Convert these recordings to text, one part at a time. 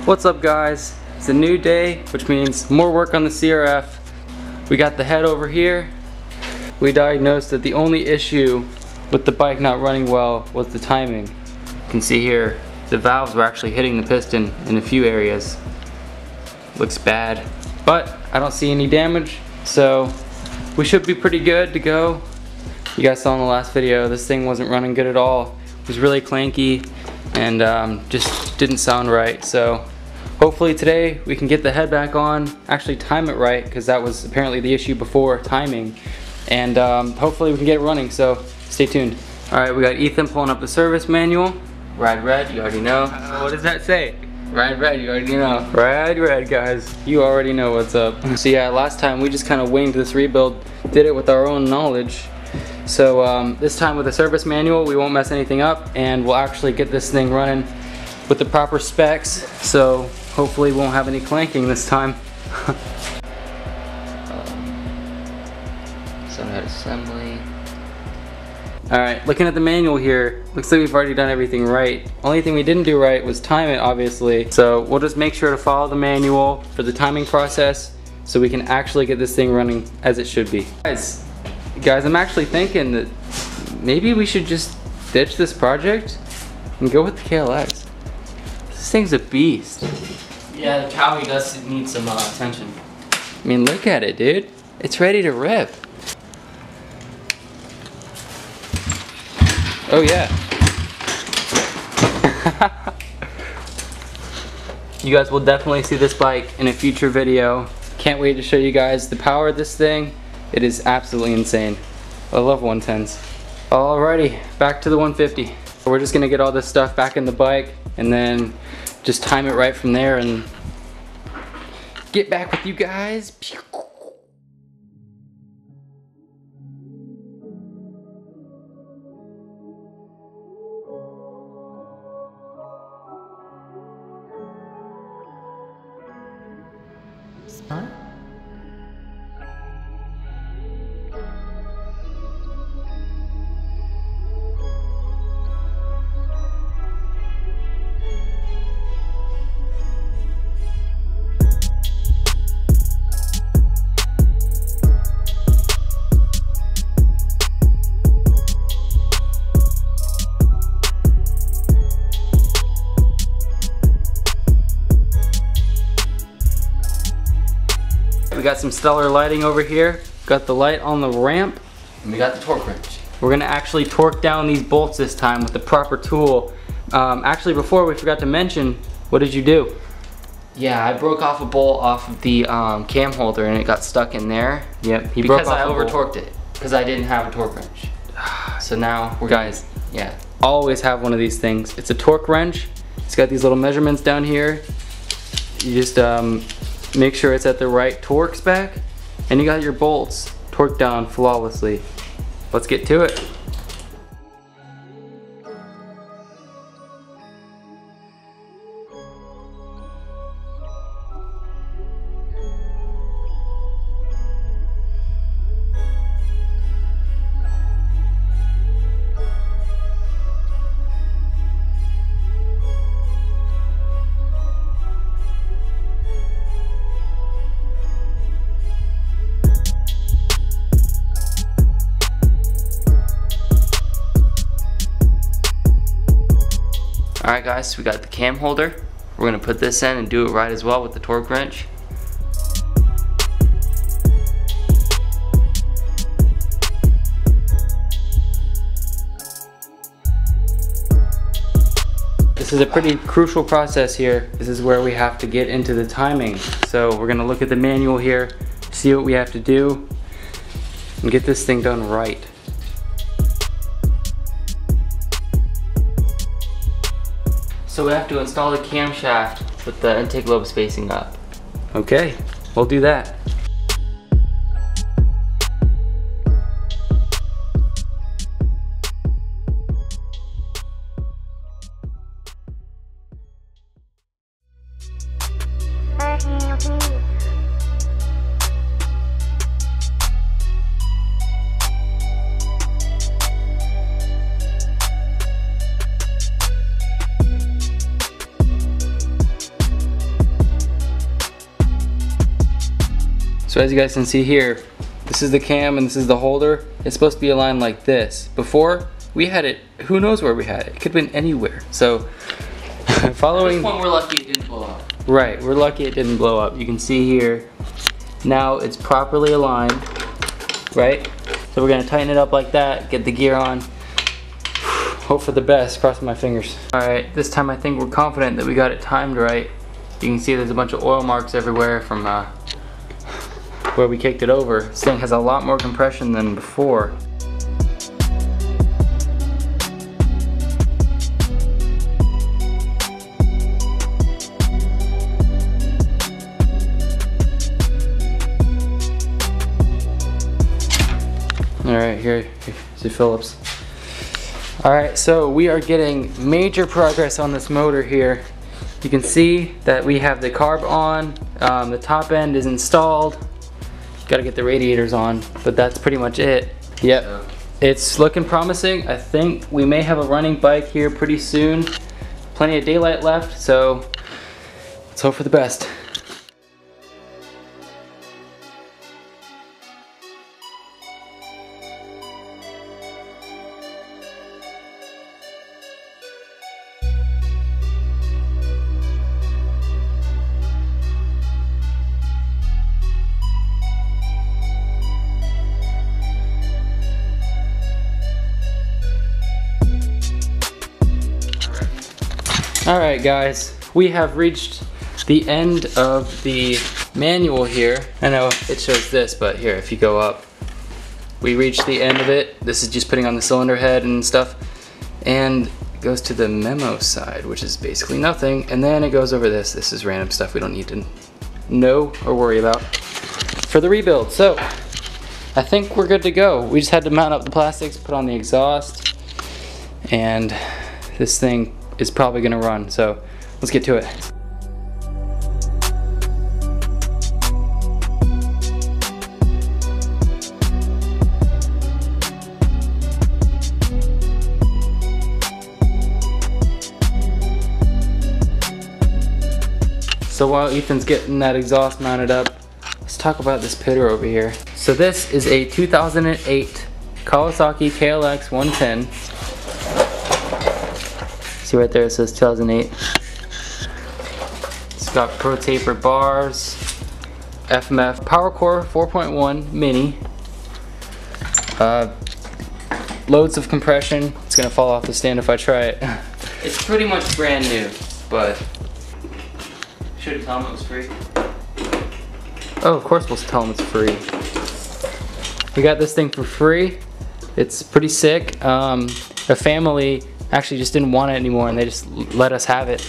What's up guys? It's a new day, which means more work on the CRF. We got the head over here. We diagnosed that the only issue with the bike not running well was the timing. You can see here, the valves were actually hitting the piston in a few areas. Looks bad, but I don't see any damage, so we should be pretty good to go. You guys saw in the last video, this thing wasn't running good at all. It was really clanky and just didn't sound right. So hopefully today we can get the head back on, actually time it right, because that was apparently the issue before, timing. And hopefully we can get it running, so stay tuned. Alright, we got Ethan pulling up the service manual. Ride red, you already know. What does that say? Ride red, you already know. Ride red, guys. You already know what's up. So yeah, last time we just kind of winged this rebuild, did it with our own knowledge. So this time with the service manual, we won't mess anything up, and we'll actually get this thing running with the proper specs. So hopefully we won't have any clanking this time. Head assembly. Alright, looking at the manual here, looks like we've already done everything right. Only thing we didn't do right was time it, obviously. So we'll just make sure to follow the manual for the timing process so we can actually get this thing running as it should be. Guys, I'm actually thinking that maybe we should just ditch this project and go with the KLX. This thing's a beast. Yeah, the Cowie does need some attention. I mean, look at it, dude. It's ready to rip. Oh yeah. You guys will definitely see this bike in a future video. Can't wait to show you guys the power of this thing. It is absolutely insane. I love 110s. Alrighty, back to the 150. We're just gonna get all this stuff back in the bike and then just time it right from there and get back with you guys. Huh? We got some stellar lighting over here. Got the light on the ramp. And we got the torque wrench. We're gonna actually torque down these bolts this time with the proper tool. Actually, before we forgot to mention, what did you do? Yeah, I broke off a bolt off of the cam holder and it got stuck in there. Yep, he because broke off I a bolt. over-torqued it. Because I didn't have a torque wrench. So now we're Guys, yeah. Always have one of these things. It's a torque wrench. It's got these little measurements down here. You just make sure it's at the right torque spec, and you got your bolts torqued down flawlessly. Let's get to it. Alright guys, we got the cam holder. We're gonna put this in and do it right as well with the torque wrench. This is a pretty crucial process here. This is where we have to get into the timing. So we're gonna look at the manual here, see what we have to do, and get this thing done right. So we have to install the camshaft with the intake lobe spacing up. Okay, we'll do that. So as you guys can see here, this is the cam and this is the holder. It's supposed to be aligned like this. Before, we had it, who knows where we had it. It could have been anywhere. So following... At this point, we're lucky it didn't blow up. Right, we're lucky it didn't blow up. You can see here, now it's properly aligned, right? So we're gonna tighten it up like that, get the gear on. Hope for the best, crossing my fingers. All right, this time I think we're confident that we got it timed right. You can see there's a bunch of oil marks everywhere from where we kicked it over. This thing has a lot more compression than before. All right, here's your Phillips. All right, so we are getting major progress on this motor here. You can see that we have the carb on, the top end is installed. Got to get the radiators on, but that's pretty much it. Yep, it's looking promising. I think we may have a running bike here pretty soon. Plenty of daylight left, so let's hope for the best. Alright guys, we have reached the end of the manual here. I know it shows this, but here, if you go up, we reached the end of it. This is just putting on the cylinder head and stuff. And it goes to the memo side, which is basically nothing. And then it goes over this. This is random stuff we don't need to know or worry about for the rebuild. So, I think we're good to go. We just had to mount up the plastics, put on the exhaust, and this thing is probably gonna run, so let's get to it. So while Ethan's getting that exhaust mounted up, let's talk about this pitter over here. So this is a 2008 Kawasaki KLX 110. See right there, it says 2008. It's got Pro Taper bars, FMF PowerCore 4.1 Mini. Loads of compression. It's gonna fall off the stand if I try it. It's pretty much brand new, but should have told them it was free. Oh, of course we'll tell them it's free. We got this thing for free. It's pretty sick. A family actually just didn't want it anymore and they just let us have it.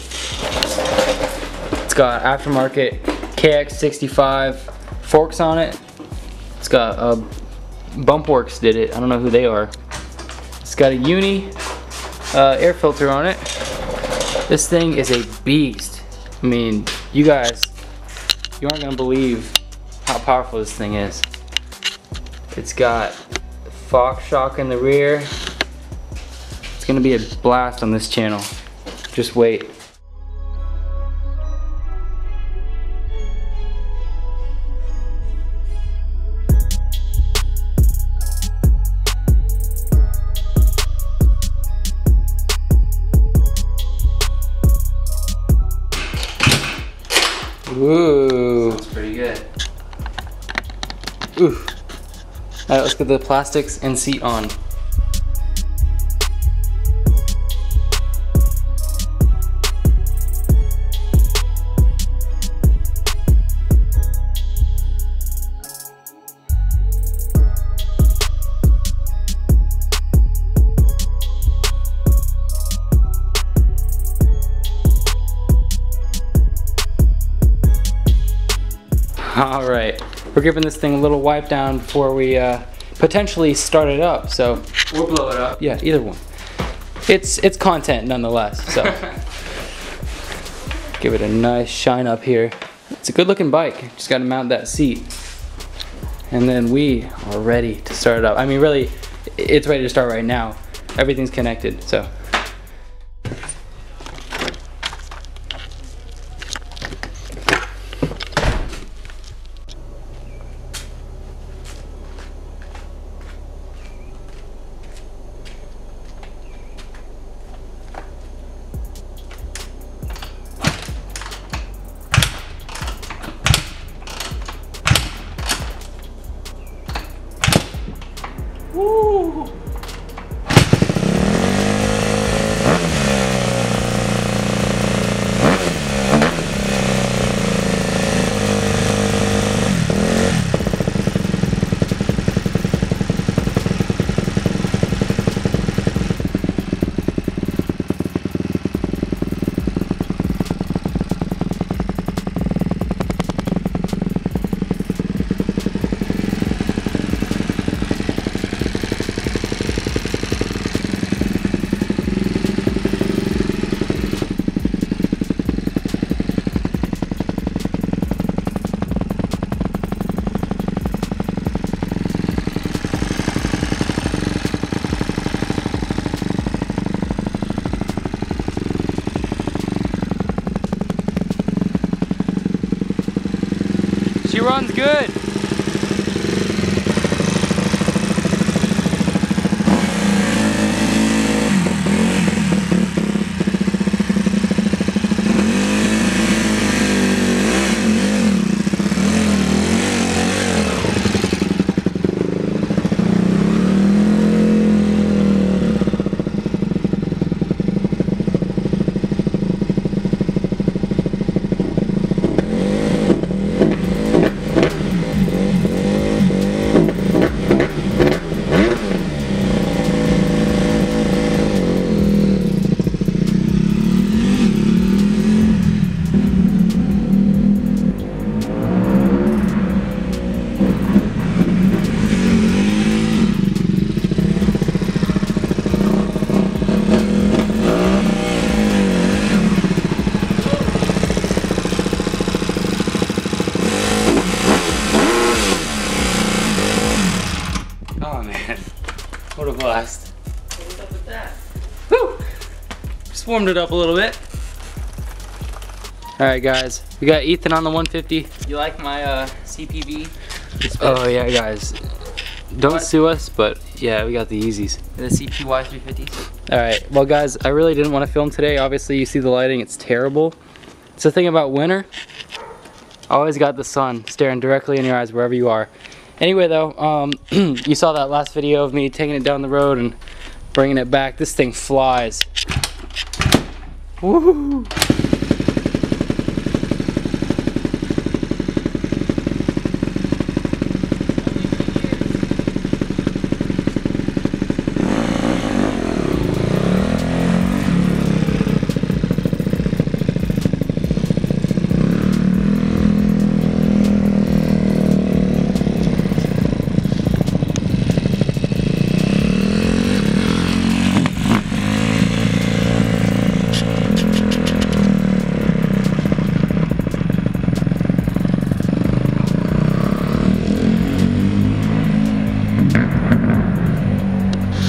It's got aftermarket KX65 forks on it. It's got Bumpworks did it. I don't know who they are. It's got a uni air filter on it. This thing is a beast. I mean, you guys, you aren't gonna believe how powerful this thing is. It's got Fox shock in the rear. It's gonna be a blast on this channel. Just wait. Ooh. Sounds pretty good. Ooh. Alright, let's get the plastics and seat on. Alright, we're giving this thing a little wipe down before we potentially start it up, so. Or blow it up. Yeah, either one. It's content nonetheless, so. Give it a nice shine up here. It's a good looking bike, just gotta mount that seat. And then we are ready to start it up. I mean really, it's ready to start right now. Everything's connected, so. runs good. Oh man, what a blast. What's up with that? Woo! Just warmed it up a little bit. Alright guys, we got Ethan on the 150. You like my CPV? Oh yeah guys, don't sue us, but yeah, we got the Yeezys. The CPY 350s? Alright, well guys, I really didn't want to film today. Obviously you see the lighting, it's terrible. It's the thing about winter, always got the sun staring directly in your eyes wherever you are. Anyway though, you saw that last video of me taking it down the road and bringing it back. This thing flies. Woohoo!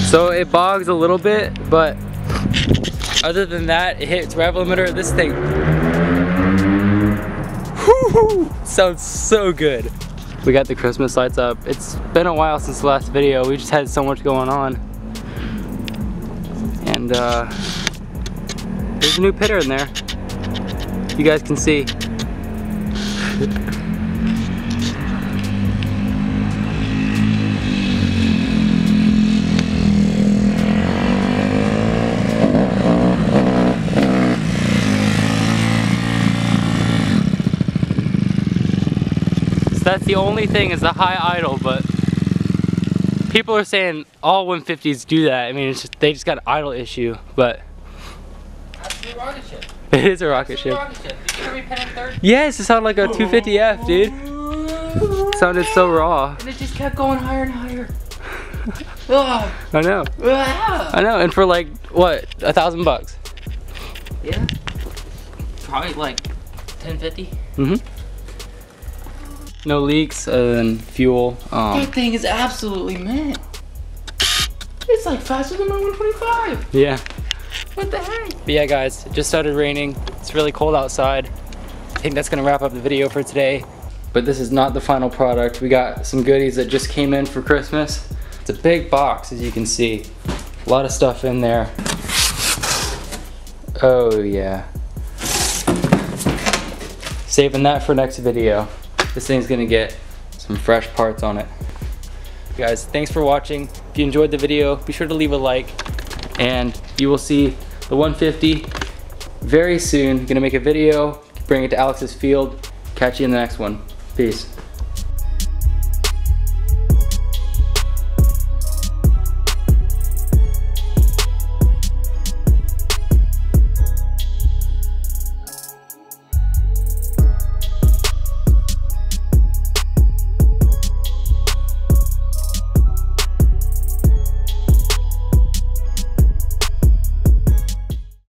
So it bogs a little bit, but other than that, it hits rev limiter. This thing sounds so good. We got the Christmas lights up. It's been a while since the last video. We just had so much going on. And there's a new pitter in there. You guys can see. That's the only thing is the high idle, but people are saying all 150s do that. I mean, it's just, they just got an idle issue, but That's a rocket ship. It is a rocket ship. Rocket ship. Did you hear me pen in third? Yes, it sounded like a 250F, dude. It sounded so raw. And it just kept going higher and higher. Ugh. I know. Ugh. I know, and for like, what, $1,000? Yeah. Probably like 1050. Mm-hmm. No leaks other than fuel. That thing is absolutely mint. It's like faster than my 125. Yeah. What the heck? But yeah, guys, it just started raining. It's really cold outside. I think that's gonna wrap up the video for today. But this is not the final product. We got some goodies that just came in for Christmas. It's a big box, as you can see. A lot of stuff in there. Oh yeah. Saving that for next video. This thing's gonna get some fresh parts on it. Guys, thanks for watching. If you enjoyed the video, be sure to leave a like, and you will see the 150 very soon. Gonna make a video, bring it to Alex's field. Catch you in the next one. Peace.